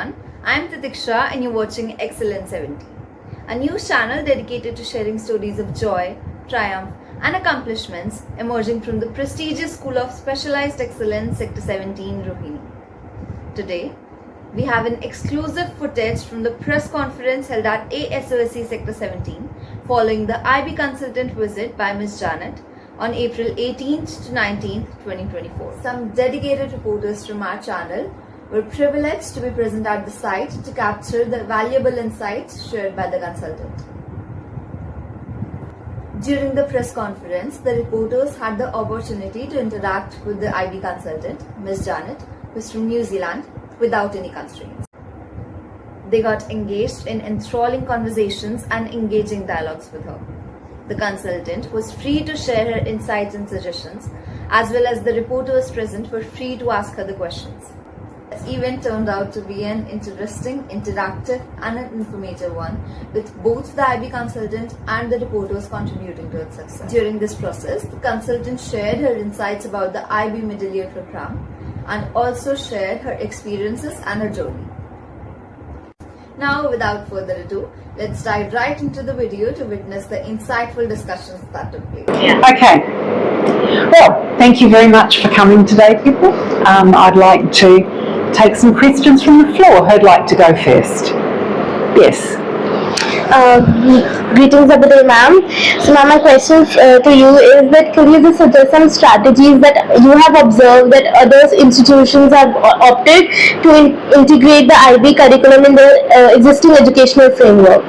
everyone, I am Titiksha and you're watching Excellence 70, a news channel dedicated to sharing stories of joy, triumph and accomplishments emerging from the prestigious School of Specialized Excellence Sector 17, Rohini. Today, we have an exclusive footage from the press conference held at ASOSE Sector 17 following the IB consultant visit by Ms. Janet on April 18th to 19th, 2024. Some dedicated reporters from our channel were privileged to be present at the site to capture the valuable insights shared by the consultant. During the press conference, the reporters had the opportunity to interact with the IB consultant, Ms. Janet, who is from New Zealand, without any constraints. They got engaged in enthralling conversations and engaging dialogues with her. The consultant was free to share her insights and suggestions, as well as the reporters present were free to ask her the questions. The event turned out to be an interesting, interactive and an informative one, with both the IB consultant and the reporters contributing to its success. During this process, the consultant shared her insights about the IB middle year program and also shared her experiences and her journey. Now, without further ado, let's dive right into the video to witness the insightful discussions that took place. Okay. Well, thank you very much for coming today, people. I'd like to take some questions from the floor. Who'd like to go first? Yes. Greetings of the day, ma'am. So now my question to you is that can you just suggest some strategies that you have observed that other institutions have opted to integrate the IB curriculum in their existing educational framework?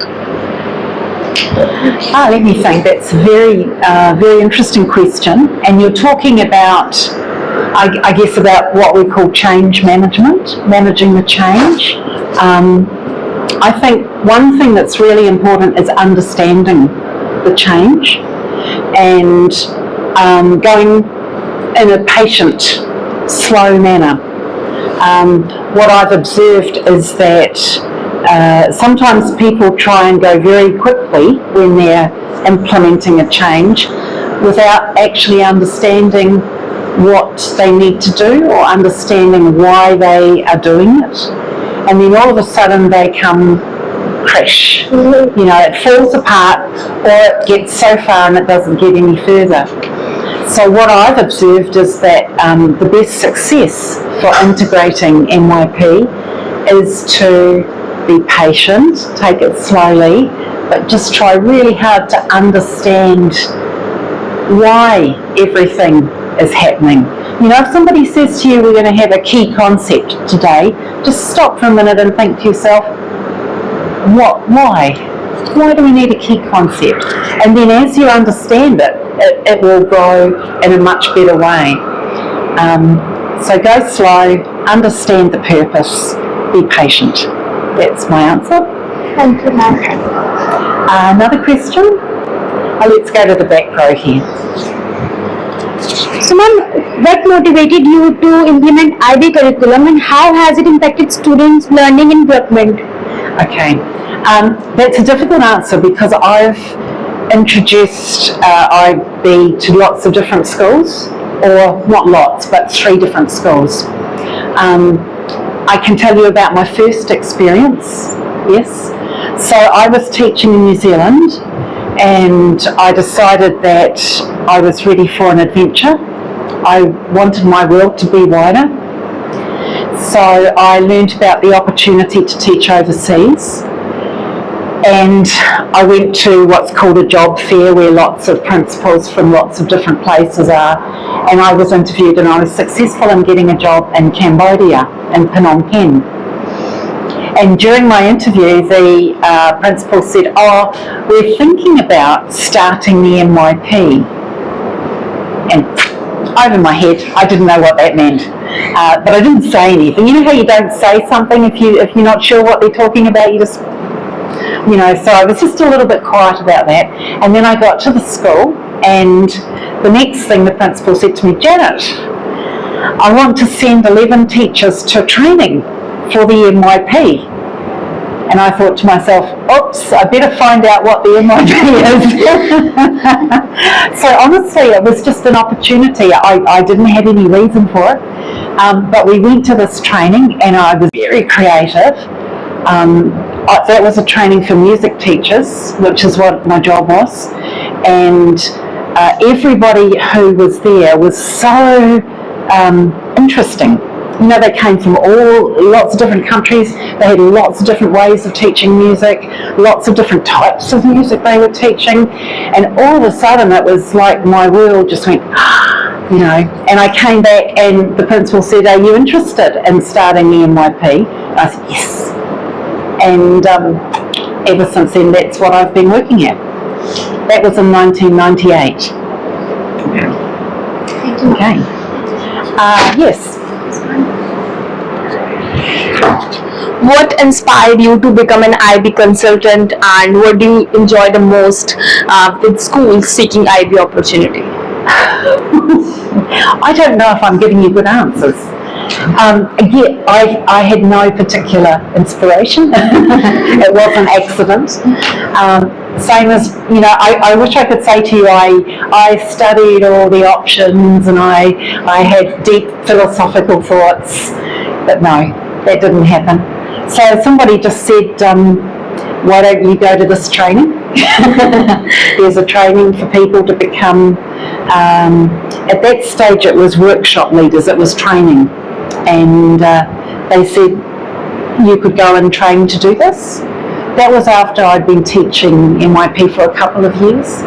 Let me think. That's a very interesting question. And you're talking about, I guess, about what we call change management, managing the change. I think one thing that's really important is understanding the change and going in a patient, slow manner. What I've observed is that sometimes people try and go very quickly when they're implementing a change without actually understanding what they need to do or understanding why they are doing it. And then all of a sudden they come crash. You know, it falls apart or it gets so far and it doesn't get any further. So what I've observed is that the best success for integrating NYP is to be patient, take it slowly, but just try really hard to understand why everything is happening. You know, if somebody says to you, we're going to have a key concept today, just stop for a minute and think to yourself, why? Why do we need a key concept? And then as you understand it, it will grow in a much better way. So go slow, understand the purpose, be patient. That's my answer. Thank you, ma'am. Another question? Let's go to the back row here. So ma'am, what motivated you to implement IB curriculum and how has it impacted students' learning and development? Okay, that's a difficult answer because I've introduced IB to lots of different schools, or not lots, but 3 different schools. I can tell you about my first experience, yes. So I was teaching in New Zealand and I decided that I was ready for an adventure. I wanted my world to be wider. So I learned about the opportunity to teach overseas. And I went to what's called a job fair where lots of principals from lots of different places are. And I was interviewed and I was successful in getting a job in Cambodia, in Phnom Penh. And during my interview, the principal said, we're thinking about starting the NYP. And over my head, I didn't know what that meant. But I didn't say anything. You know how you don't say something if you're not sure what they're talking about, you just, you know, so I was just a little bit quiet about that. And then I got to the school and the next thing the principal said to me, Janet, I want to send 11 teachers to training for the NYP. And I thought to myself, oops, I better find out what the MIP is. So honestly, it was just an opportunity. I didn't have any reason for it. But we went to this training and I was very creative. That was a training for music teachers, which is what my job was. And everybody who was there was so interesting. You know, they came from lots of different countries. They had lots of different ways of teaching music, lots of different types of music they were teaching. And all of a sudden it was like my world just went, you know. And I came back and the principal said, are you interested in starting the MYP? And I said, yes. And ever since then, that's what I've been working at. That was in 1998. Okay. Yes. What inspired you to become an IB consultant, and what do you enjoy the most with schools seeking IB opportunity? I don't know if I'm giving you good answers. Again, I had no particular inspiration. It was an accident. Same as, you know, I wish I could say to you I studied all the options and I had deep philosophical thoughts, but no, that didn't happen. So somebody just said, why don't you go to this training? There's a training for people to become, at that stage it was workshop leaders, it was training. And they said you could go and train to do this. That was after I'd been teaching MYP for a couple of years.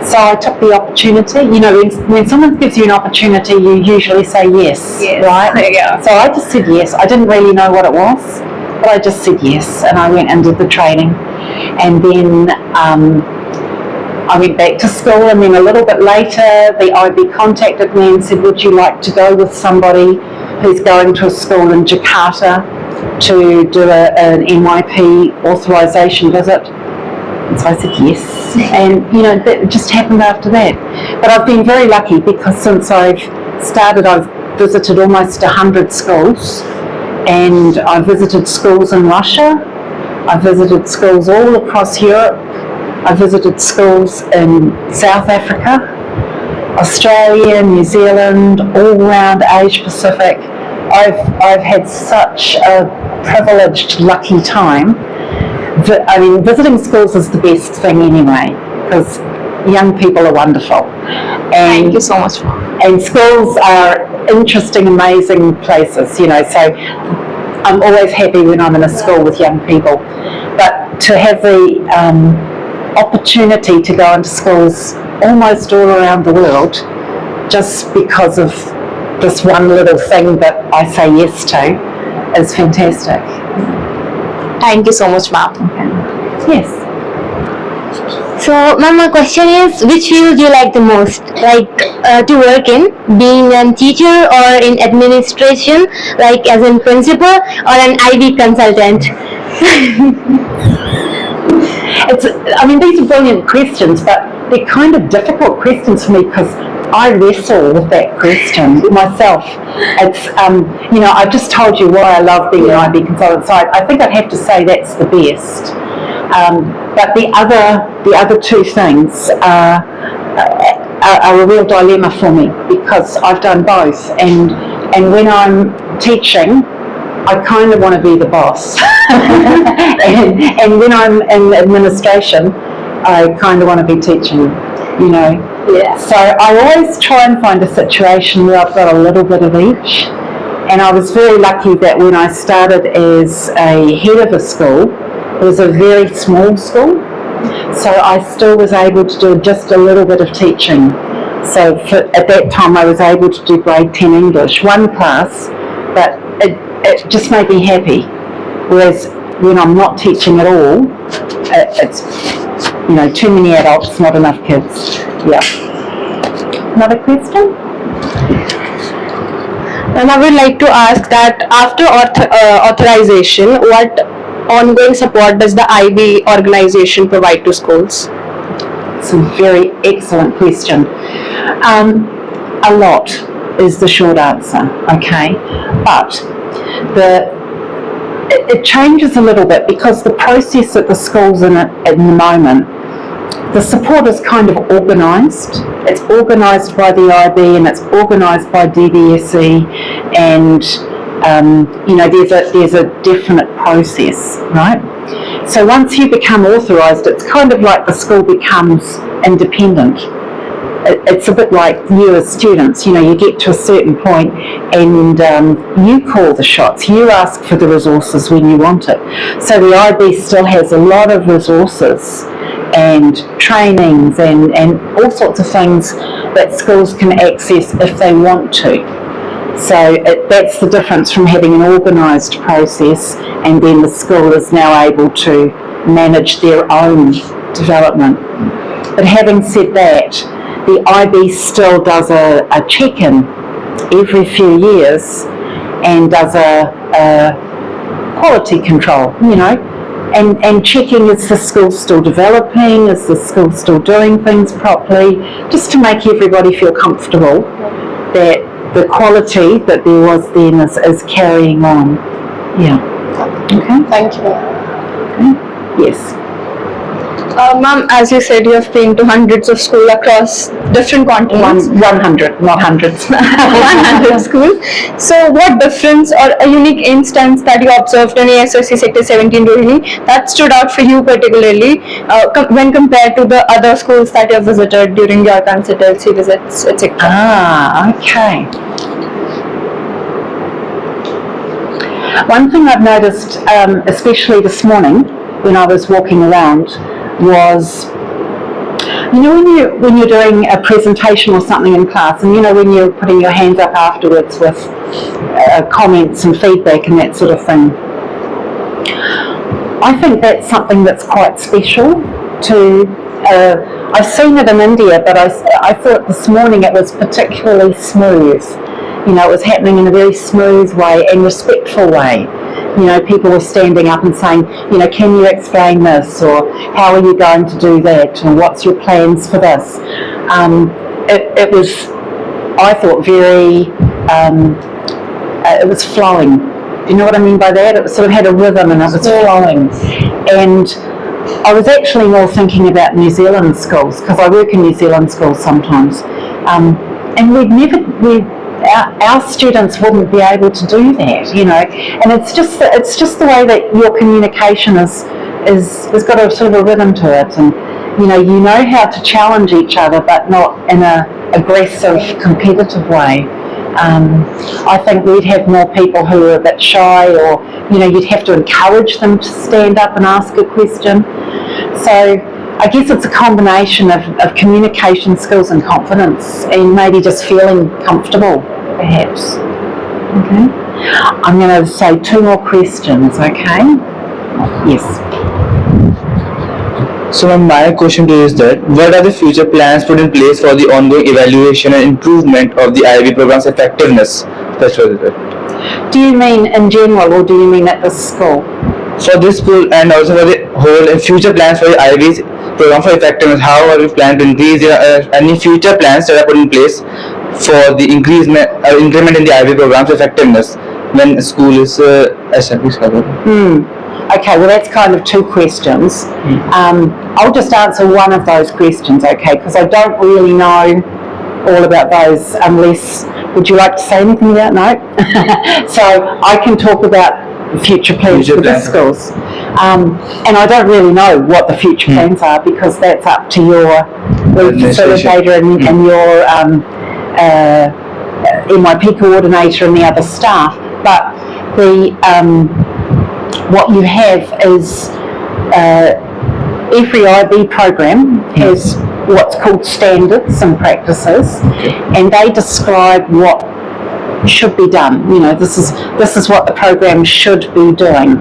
So I took the opportunity. You know, when someone gives you an opportunity, you usually say yes, right? Yeah. So I just said yes. I didn't really know what it was, but I just said yes, and I went and did the training. And then I went back to school, and then a little bit later, the IB contacted me and said, would you like to go with somebody who's going to a school in Jakarta to do an MYP authorisation visit? And so I said yes, and you know, that just happened after that. But I've been very lucky because since I've started, I've visited almost 100 schools, and I've visited schools in Russia, I've visited schools all across Europe, I've visited schools in South Africa, Australia, New Zealand, all around Asia Pacific. I've had such a privileged, lucky time. I mean, visiting schools is the best thing anyway, because young people are wonderful. And, Thank you so much. And schools are interesting, amazing places, you know, so I'm always happy when I'm in a school with young people. But to have the opportunity to go into schools almost all around the world just because of this one little thing that I say yes to is fantastic. Thank you so much, ma'am. Okay. Yes. So, ma'am, my question is, which field do you like the most? Like to work in, being a teacher or in administration, like as a principal or an IB consultant? I mean, these are brilliant questions, but they're kind of difficult questions for me because I wrestle with that question myself. It's, you know, I've just told you why I love being an IB consultant, so I think I'd have to say that's the best. But the other two things are a real dilemma for me because I've done both, and when I'm teaching, I kind of want to be the boss, and when I'm in administration, I kind of want to be teaching, you know. Yeah. So I always try and find a situation where I've got a little bit of each, and I was very lucky that when I started as a head of a school, it was a very small school, so I still was able to do just a little bit of teaching. So at that time I was able to do grade 10 English, one class, but it just made me happy. Whereas when I'm not teaching at all, it's, you know, too many adults, not enough kids. Yeah. Another question? And I would like to ask that after authorization, what ongoing support does the IB organization provide to schools? It's a very excellent question. A lot is the short answer, okay? But it changes a little bit because the process that the school's in at the moment, the support is kind of organised. It's organised by the IB and it's organised by DBSE, and there's a definite process, right? So once you become authorised, it's kind of like the school becomes independent. It's a bit like you as students, you get to a certain point and you call the shots, you ask for the resources when you want it. So the IB still has a lot of resources and trainings and all sorts of things that schools can access if they want to. So that's the difference from having an organised process and then the school is now able to manage their own development. But having said that, the IB still does a check-in every few years and does a quality control, and checking, is the school still developing, is the school still doing things properly, just to make everybody feel comfortable that the quality that there was then is carrying on. Yeah. Okay. Thank you. Okay. Yes. Ma'am, as you said, you have been to hundreds of schools across different continents. 100, not hundreds. 100 schools. So what difference or a unique instance that you observed in ASOSE Sector 17 Rohini that stood out for you particularly when compared to the other schools that you have visited during your consultancy visits, etc.? Okay. One thing I've noticed, especially this morning when I was walking around, was, when you're doing a presentation or something in class, and when you're putting your hands up afterwards with comments and feedback and that sort of thing, I think that's something that's quite special to, I've seen it in India, but I thought this morning it was particularly smooth. It was happening in a very smooth way and respectful way. People were standing up and saying, can you explain this, or how are you going to do that, or what's your plans for this? It was, I thought, very, it was flowing. Do you know what I mean by that? It sort of had a rhythm and it was flowing. And I was actually more thinking about New Zealand schools, because I work in New Zealand schools sometimes. And our students wouldn't be able to do that, and it's just the way that your communication is got a sort of a rhythm to it, and you know how to challenge each other, but not in a aggressive, competitive way. I think we'd have more people who are a bit shy, or you'd have to encourage them to stand up and ask a question. So I guess it's a combination of communication skills and confidence, and maybe just feeling comfortable, perhaps. Okay. I'm going to say 2 more questions, okay? Yes. So my question to you is that, what are the future plans put in place for the ongoing evaluation and improvement of the IB program's effectiveness? That's what it is. Do you mean in general, or do you mean at the school? For this school and also for the whole, and future plans for the IB's program for effectiveness, how are we planning to increase any future plans that are put in place for the increment in the IB program's effectiveness when school is established? Okay, well that's kind of 2 questions. I'll just answer one of those questions, okay, because I don't really know all about those unless, would you like to say anything about? No? So I can talk about future plans for the schools. And I don't really know what the future plans are, because that's up to your facilitator and your MYP coordinator and the other staff. But what you have is every IB program has what's called standards and practices, and they describe what should be done. This is what the program should be doing.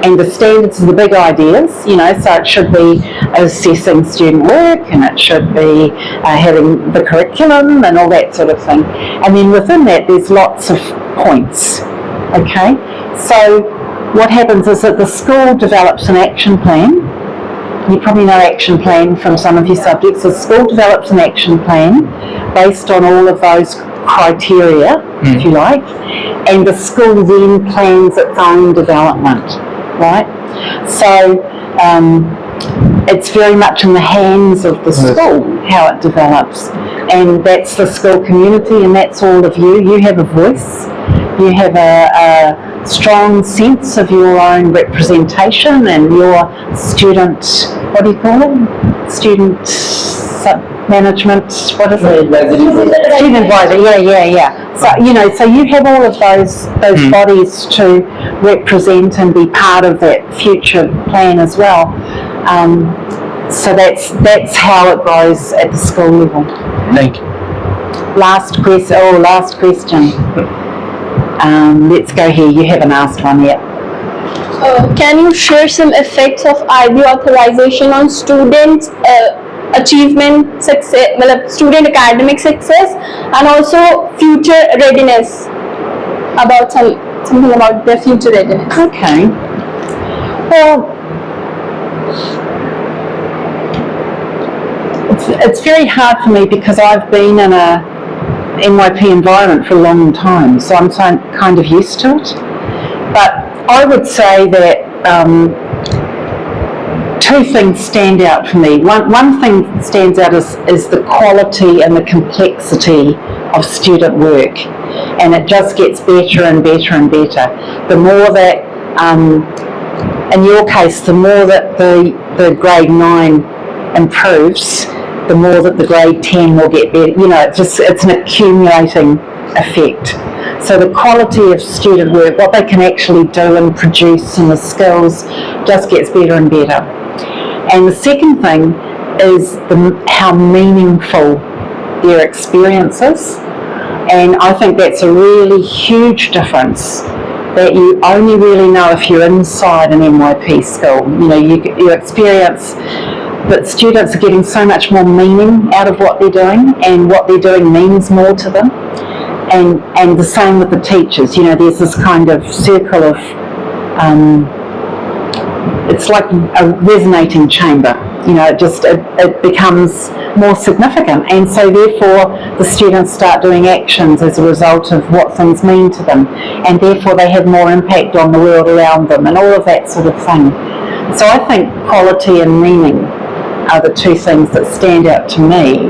And the standards are the big ideas, so it should be assessing student work, and it should be having the curriculum and all that sort of thing. And then within that, there's lots of points, okay? So what happens is that the school develops an action plan. You probably know action plan from some of your subjects. The school develops an action plan based on all of those criteria, if you like, and the school then plans its own development, right? So it's very much in the hands of the school how it develops, and that's the school community, and that's all of you. You have a voice, you have a strong sense of your own representation and your student, what do you call it? Student management, what is it? Student advisor, yeah. So, so you have all of those bodies to represent and be part of that future plan as well. So that's how it goes at the school level. Thank you. Last question. Let's go here. You haven't asked one yet. Can you share some effects of IB authorization on students' achievement, success, student academic success, and also future readiness? About something about their future readiness. Okay. Well, it's very hard for me because I've been in a NYP environment for a long time, so I'm kind of used to it. But I would say that two things stand out for me. One thing that stands out is the quality and the complexity of student work, and it just gets better and better and better. The more that, in your case, the more that the grade 9 improves, the more that the grade 10 will get better. It's an accumulating effect. So the quality of student work, what they can actually do and produce, and the skills just gets better and better. And the second thing is how meaningful their experience is. And I think that's a really huge difference that you only really know if you're inside an NYP school. You experience that students are getting so much more meaning out of what they're doing, and what they're doing means more to them. And the same with the teachers. There's this kind of circle of, it's like a resonating chamber. It becomes more significant, and so therefore the students start doing actions as a result of what things mean to them, and therefore they have more impact on the world around them, and all of that sort of thing. So I think quality and meaning are the two things that stand out to me.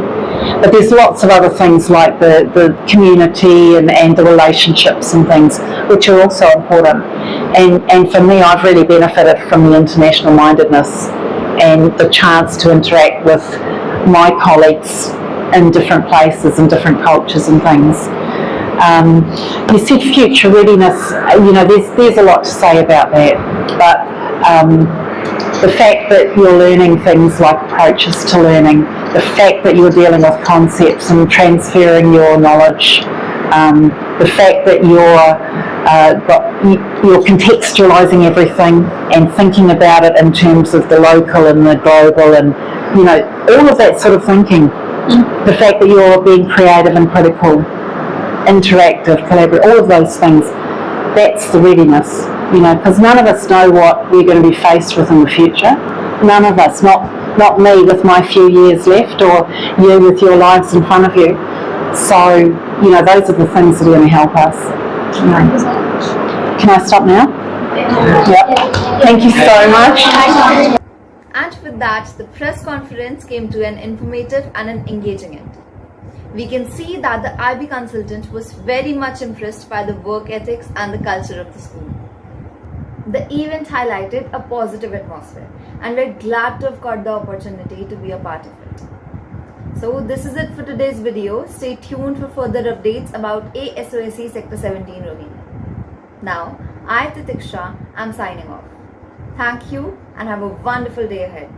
But there's lots of other things like the community and the relationships and things, which are also important. And for me, I've really benefited from the international mindedness and the chance to interact with my colleagues in different places and different cultures and things. You said future readiness, there's a lot to say about that, but the fact that you're learning things like approaches to learning, the fact that you're dealing with concepts and transferring your knowledge, the fact that you're contextualising everything and thinking about it in terms of the local and the global, and all of that sort of thinking. The fact that you're being creative and critical, interactive, collaborative, all of those things, that's the readiness. Because none of us know what we're going to be faced with in the future. None of us, not me with my few years left, or you with your lives in front of you. So, those are the things that are going to help us. Thank you so much. Can I stop now? Yep. Thank you so much. And with that, the press conference came to an informative and an engaging end. We can see that the IB consultant was very much impressed by the work ethics and the culture of the school. The event highlighted a positive atmosphere, and we're glad to have got the opportunity to be a part of it. So this is it for today's video. Stay tuned for further updates about ASOSE Sector 17 Rohini. Now, I, Titiksha, am signing off. Thank you and have a wonderful day ahead.